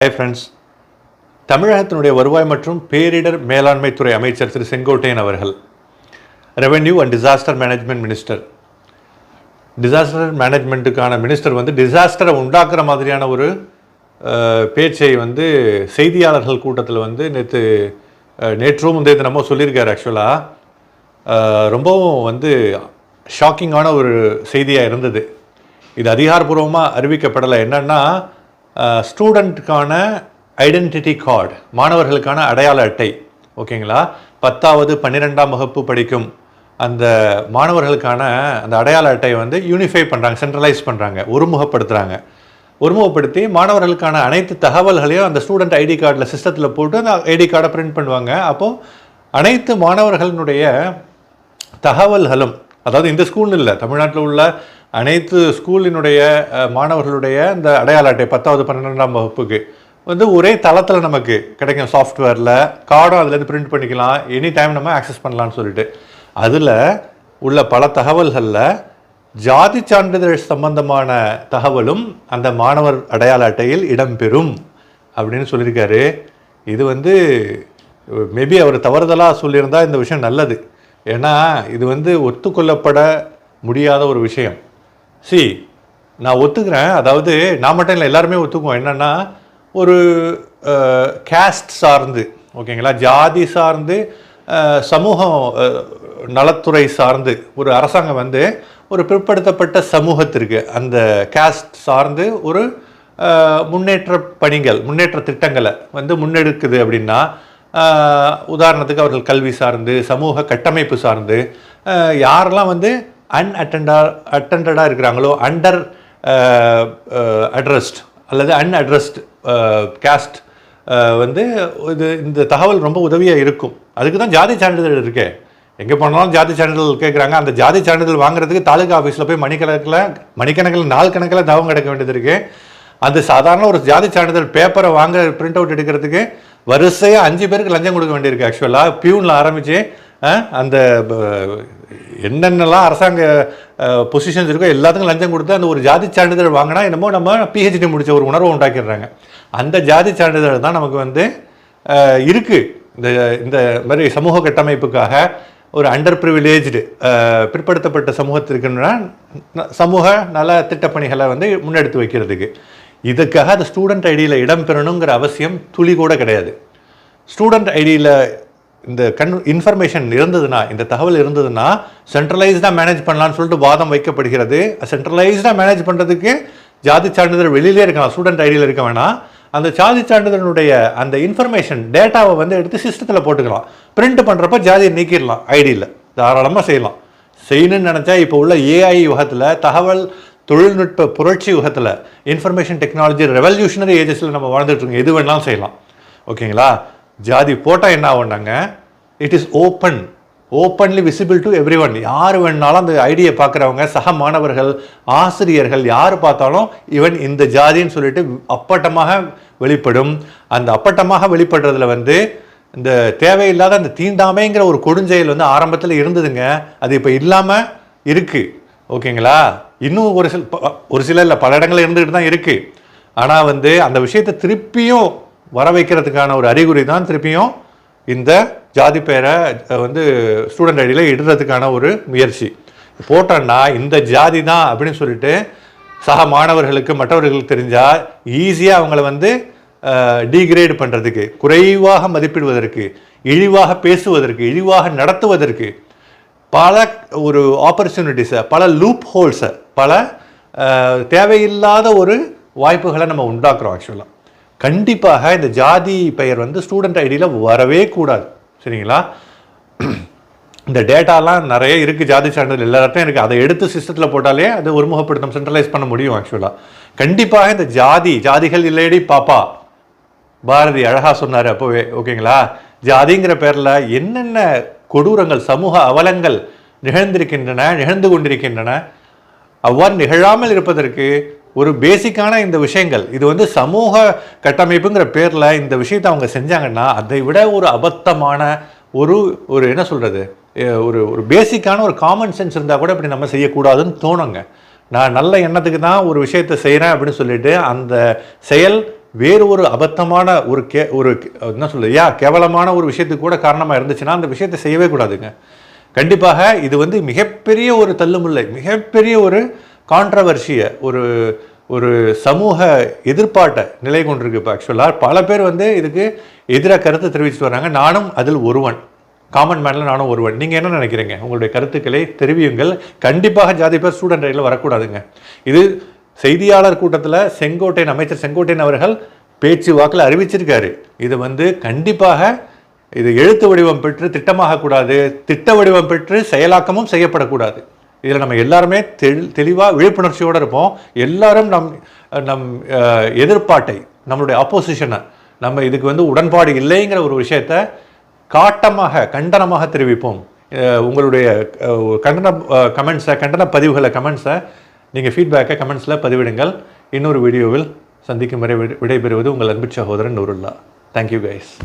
Hi friends, தமிழகத்தினுடைய வருவாய் மற்றும் பேரிடர் மேலாண்மை துறை அமைச்சர் திரு செங்கோட்டையன் அவர்கள், revenue and disaster management minister, disaster மேனேஜ்மெண்ட்டுக்கான மினிஸ்டர் டிசாஸ்டரை உண்டாக்குற மாதிரியான ஒரு பேச்சை செய்தியாளர்கள் கூட்டத்தில் நேற்றும் முந்தைய தினமும் சொல்லியிருக்காரு. ஆக்சுவலாக ரொம்பவும் ஷாக்கிங்கான ஒரு செய்தியாக இருந்தது. இது அதிகாரப்பூர்வமாக அறிவிக்கப்படலை. என்னென்னா, ஸ்டூடெண்ட்டுக்கான ஐடென்டிட்டி கார்டு, மாணவர்களுக்கான அடையாள அட்டை, ஓகேங்களா, 10வது 12ஆம் வகுப்பு படிக்கும் அந்த மாணவர்களுக்கான அந்த அடையாள அட்டையை யூனிஃபை பண்ணுறாங்க, சென்ட்ரலைஸ் பண்ணுறாங்க, ஒருமுகப்படுத்துகிறாங்க. ஒருமுகப்படுத்தி மாணவர்களுக்கான அனைத்து தகவல்களையும் அந்த ஸ்டூடெண்ட் ஐடி கார்டில் சிஸ்டத்தில் போட்டு அந்த ஐடி கார்டை பிரிண்ட் பண்ணுவாங்க. அப்போது அனைத்து மாணவர்களுடைய தகவல்களும், அதாவது இந்த ஸ்கூல்னு இல்லை, தமிழ்நாட்டில் உள்ள அனைத்து ஸ்கூலினுடைய மாணவர்களுடைய இந்த அடையாள அட்டை 10வது 12ஆம் வகுப்புக்கு ஒரே தளத்தில் நமக்கு கிடைக்கும். சாஃப்ட்வேரில் கார்டும் அதுலேருந்து பிரிண்ட் பண்ணிக்கலாம், எனி டைம் நம்ம ஆக்சஸ் பண்ணலான்னு சொல்லிட்டு. அதில் உள்ள பல தகவல்களில் ஜாதி சான்றிதழ் சம்பந்தமான தகவலும் அந்த மாணவர் அடையாள அட்டையில் இடம்பெறும் அப்படின்னு சொல்லியிருக்காரு. இது மேபி அவர் தவறுதலாக சொல்லியிருந்தால் இந்த விஷயம் நல்லது. ஏன்னா இது ஒத்துக்கொள்ளப்பட முடியாத ஒரு விஷயம். நான் ஒத்துக்கிறேன், அதாவது நான் மட்டும் இல்லை, எல்லாருமே ஒத்துக்குவோம். என்னென்னா, ஒரு கேஸ்ட் சார்ந்து, ஓகேங்களா, ஜாதி சார்ந்து, சமூகம் நலத்துறை சார்ந்து ஒரு அரசாங்கம் ஒரு பிற்படுத்தப்பட்ட சமூகத்திற்கு அந்த கேஸ்ட் சார்ந்து ஒரு முன்னேற்ற பணிகள், முன்னேற்ற திட்டங்களை முன்னெடுக்குது. அப்படின்னா, உதாரணத்துக்கு அவர்கள் கல்வி சார்ந்து, சமூக கட்டமைப்பு சார்ந்து, யாரெல்லாம் அட்டெண்டடாக இருக்கிறாங்களோ, அண்டர் அட்ரஸ்ட் அல்லது அன்அட்ரஸ்ட் கேஸ்ட் இந்த தகவல் ரொம்ப உதவியாக இருக்கும். அதுக்கு தான் ஜாதி சான்றிதழ் இருக்கே. எங்கே போனாலும் ஜாதி சான்றிதழ் கேட்குறாங்க. அந்த ஜாதி சான்றிதழ் வாங்குறதுக்கு தாலுகா ஆஃபீஸில் போய் மணிக்கணக்கில் நாள் கணக்கில் தவம் கிடக்க வேண்டியது இருக்குது. அந்த சாதாரண ஒரு ஜாதி சான்றிதழ் பேப்பரை வாங்க, பிரிண்ட் அவுட் எடுக்கிறதுக்கு வரிசையாக 5 பேருக்கு லஞ்சம் கொடுக்க வேண்டியிருக்கு. ஆக்சுவலாக பியூனில் ஆரம்பித்து அந்த என்னென்னலாம் அரசாங்க பொசிஷன்ஸ் இருக்கோ எல்லாத்துக்கும் லஞ்சம் கொடுத்து அந்த ஒரு ஜாதி சான்றிதழ் வாங்கினா என்னமோ நம்ம PhD முடித்த ஒரு உணர்வை உண்டாக்கிடுறாங்க. அந்த ஜாதி சான்றிதழ் தான் நமக்கு இருக்குது. இந்த மாதிரி சமூக கட்டமைப்புக்காக ஒரு அண்டர் ப்ரிவிலேஜ்டு பிற்படுத்தப்பட்ட சமூகத்திற்கு சமூக நல திட்டப்பணிகளை முன்னெடுத்து வைக்கிறதுக்கு. இதுக்காக அந்த ஸ்டூடெண்ட் ஐடியில் இடம்பெறணுங்கிற அவசியம் துளி கூட கிடையாது. ஸ்டூடெண்ட் ஐடியில் இந்த இன்ஃபர்மேஷன் இருந்ததுன்னா, இந்த தகவல் இருந்ததுன்னா சென்ட்ரலைஸ்டாக மேனேஜ் பண்ணலான்னு சொல்லிட்டு வாதம் வைக்கப்படுகிறது. சென்ட்ரலைஸ்டாக மேனேஜ் பண்ணுறதுக்கு ஜாதி சான்றிதழ் வெளியிலே இருக்கலாம், ஸ்டூடெண்ட் ஐடியில் இருக்க வேணாம். அந்த ஜாதி சான்றிதழுடைய அந்த இன்ஃபர்மேஷன் டேட்டாவை எடுத்து சிஸ்டத்தில் போட்டுக்கலாம். பிரிண்ட் பண்ணுறப்ப ஜாதியை நீக்கிடலாம், ஐடியில் தாராளமாக செய்யலாம். செய்யணும்னு நினச்சா இப்போ உள்ள AI யுகத்தில், தகவல் தொழில்நுட்ப புரட்சி யுகத்தில், இன்ஃபர்மேஷன் டெக்னாலஜி ரெவல்யூஷனரி ஏஜஸில் நம்ம வாழ்ந்துட்டுருக்கோம். எது வேணாலும் செய்யலாம், ஓகேங்களா. ஜாதி போட்டால் என்ன ஆகுனாங்க, it is openly visible to every one. யார் வேணாலும் அந்த ஐடியை பார்க்குறவங்க, சக மாணவர்கள், ஆசிரியர்கள் யார் பார்த்தாலும் இவன் இந்த ஜாதின்னு சொல்லிட்டு அப்பட்டமாக வெளிப்படும். அந்த அப்பட்டமாக வெளிப்படுறதுல இந்த தேவையில்லாத அந்த தீண்டாமைங்கிற ஒரு கொடுஞ்செயல் ஆரம்பத்தில் இருந்ததுங்க. அது இப்போ இல்லாமல் இருக்குது, ஓகேங்களா. இன்னும் ஒரு சில இல்லை, பல இடங்களில் இருந்துகிட்டு தான் இருக்குது. ஆனால் அந்த விஷயத்தை திருப்பியும் வர வைக்கிறதுக்கான ஒரு அறிகுறி தான் திருப்பியும் இந்த ஜாதி பேரை ஸ்டூடெண்ட் ஐடியில் இடுறதுக்கான ஒரு முயற்சி. போட்டோன்னா இந்த ஜாதி தான் அப்படின்னு சொல்லிட்டு சக மாணவர்களுக்கு, மற்றவர்களுக்கு தெரிஞ்சால் ஈஸியாக அவங்கள டீக்ரேட் பண்ணுறதுக்கு, குறைவாக மதிப்பிடுவதற்கு, இழிவாக பேசுவதற்கு, இழிவாக நடத்துவதற்கு பல ஒரு ஆப்பர்ச்சுனிட்டிஸை, பல லூப் ஹோல்ஸை, பல தேவையில்லாத ஒரு வாய்ப்புகளை நம்ம உண்டாக்குறோம். ஆக்சுவலாக கண்டிப்பாக இந்த ஜாதி பெயர் ஸ்டூடெண்ட் ஐடியில் வரவே கூடாது, சரிங்களா. இந்த டேட்டாலாம் நிறைய இருக்குது, ஜாதி சான்றிதழ் எல்லாத்தையும் இருக்குது. அதை எடுத்து சிஸ்டத்தில் போட்டாலே அது ஒருமுகப்படுத்தும், சென்ட்ரலைஸ் பண்ண முடியும். ஆக்சுவலாக கண்டிப்பாக இந்த ஜாதிகள் இல்லையடி பாப்பா, பாரதி அழகாக சொன்னார் அப்போவே, ஓகேங்களா. ஜாதிங்கிற பேரில் என்னென்ன கொடூரங்கள், சமூக அவலங்கள் நிகழ்ந்து கொண்டிருக்கின்றன. அவ்வாறு நிகழாமல் இருப்பதற்கு ஒரு பேசிக்கான இந்த விஷயங்கள், இது சமூக கட்டமைப்புங்கிற பேரில் இந்த விஷயத்தை அவங்க செஞ்சாங்கன்னா அதை விட ஒரு அபத்தமான ஒரு என்ன சொல்கிறது, ஒரு பேசிக்கான ஒரு காமன் சென்ஸ் இருந்தால் கூட இப்படி நம்ம செய்யக்கூடாதுன்னு தோணுங்க. நான் நல்ல எண்ணத்துக்கு தான் ஒரு விஷயத்தை செய்கிறேன் அப்படின்னு சொல்லிட்டு அந்த செயல் வேறு ஒரு அபத்தமான ஒரு என்ன சொல்றது கேவலமான ஒரு விஷயத்துக்கு கூட காரணமாக இருந்துச்சுன்னா அந்த விஷயத்தை செய்யவே கூடாதுங்க. கண்டிப்பாக இது வந்து மிகப்பெரிய ஒரு தள்ளுமுல்லை, மிகப்பெரிய ஒரு கான்ட்ரவர்சியை, ஒரு சமூக எதிர்ப்பாட்டை நிலை கொண்டிருக்கு. இப்போ ஆக்சுவலாக பல பேர் வந்து இதுக்கு எதிராக கருத்து தெரிவிச்சுட்டு வராங்க. நானும் அதில் ஒருவன், காமன் மேனில் நானும் ஒருவன். நீங்கள் என்ன நினைக்கிறீங்க? உங்களுடைய கருத்துக்களை தெரிவியுங்கள். கண்டிப்பாக ஜாதி பேர் ஸ்டூடெண்ட் ரயிலில் வரக்கூடாதுங்க. இது செய்தியாளர் கூட்டத்தில் அமைச்சர் செங்கோட்டையன் அவர்கள் பேச்சு வாக்கில் அறிவிச்சிருக்காரு. இது வந்து கண்டிப்பாக இது எழுத்து வடிவம் பெற்று திட்டமாகக்கூடாது, திட்ட வடிவம் பெற்று செயலாக்கமும் செய்யப்படக்கூடாது. இதில் நம்ம எல்லாருமே தெளிவாக விழிப்புணர்ச்சியோடு இருப்போம். எல்லாரும் நம் எதிர்ப்பாட்டை, நம்மளுடைய ஆப்போசிஷனை, நம்ம இதுக்கு வந்து உடன்பாடு இல்லைங்கிற ஒரு விஷயத்தை கண்டனமாக தெரிவிப்போம். உங்களுடைய கண்டன பதிவுகளை கமெண்ட்ஸை நீங்கள் ஃபீட்பேக்கை கமெண்ட்ஸில் பதிவிடுங்கள். இன்னொரு வீடியோவில் சந்திக்கும் வரை விடைபெறுவது உங்கள் அன்பு சகோதரன் நூருல்லா. Thank you guys.